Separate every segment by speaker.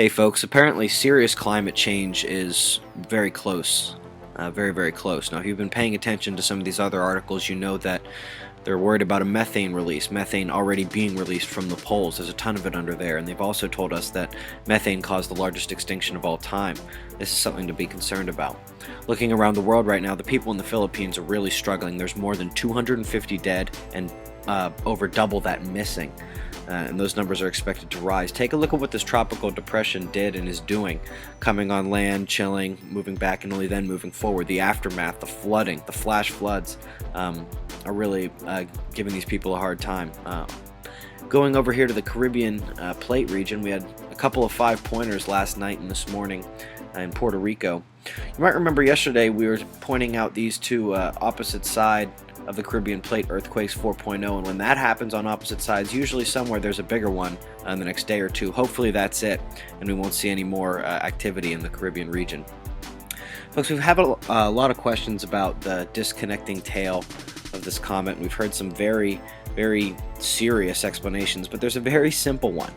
Speaker 1: Hey folks, apparently serious climate change is very close. Very, very close. Now, if you've been paying attention to some of these other articles, you know that they're worried about a methane release, methane already being released from the poles. There's a ton of it under there, and they've also told us that methane caused the largest extinction of all time. This is something to be concerned about. Looking around the world right now, the people in the Philippines are really struggling. There's more than 250 dead and over double that missing. And those numbers are expected to rise. Take a look at what this tropical depression did and is doing. Coming on land, chilling, moving back, and only then moving forward. The aftermath, the flooding, the flash floods are really giving these people a hard time. Going over here to the Caribbean plate region, we had a couple of 5-pointers last night and this morning in Puerto Rico. You might remember yesterday we were pointing out these two opposite side of the Caribbean plate earthquakes 4.0, and when that happens on opposite sides, usually somewhere there's a bigger one in the next day or two. Hopefully that's it, and we won't see any more activity in the Caribbean region. Folks, we've had a lot of questions about the disconnecting tail of this comet. We've heard some very, very serious explanations, but there's a very simple one.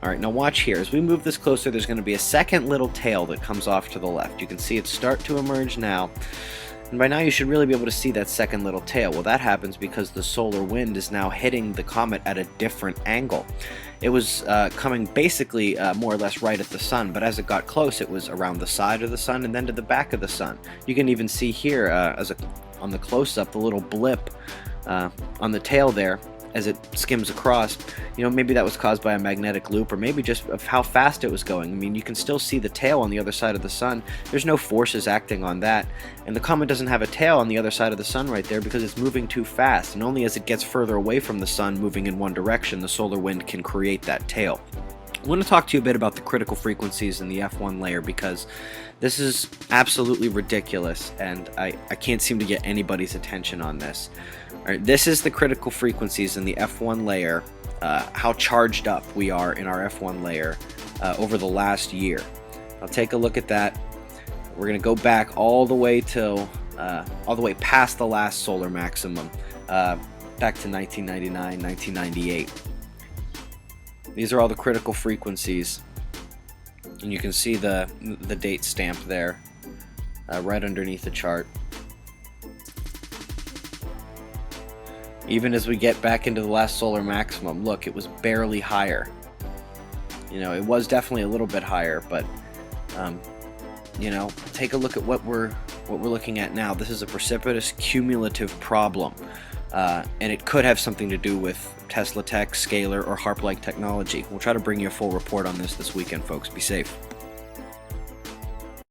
Speaker 1: Alright, now watch here. As we move this closer, there's going to be a second little tail that comes off to the left. You can see it start to emerge now. And by now you should really be able to see that second little tail. Well, that happens because the solar wind is now hitting the comet at a different angle. It was coming basically more or less right at the sun, but as it got close, it was around the side of the sun and then to the back of the sun. You can even see here on the close-up the little blip on the tail there as it skims across. You know, maybe that was caused by a magnetic loop, or maybe just of how fast it was going. I mean, you can still see the tail on the other side of the sun. There's no forces acting on that, and the comet doesn't have a tail on the other side of the sun right there because it's moving too fast, and only as it gets further away from the sun, moving in one direction, the solar wind can create that tail. I want to talk to you a bit about the critical frequencies in the F1 layer, because this is absolutely ridiculous, and I can't seem to get anybody's attention on this. Alright, this is the critical frequencies in the F1 layer, how charged up we are in our F1 layer over the last year. I'll take a look at that. We're going to go back all the way past the last solar maximum, back to 1999, 1998. These are all the critical frequencies, and you can see the date stamp there right underneath the chart. Even as we get back into the last solar maximum, look, it was barely higher. You know, it was definitely a little bit higher, but you know, take a look at what we're looking at now. This is a precipitous cumulative problem, and it could have something to do with Tesla Tech, Scalar, or HARP-like technology. We'll try to bring you a full report on this weekend, folks. Be safe.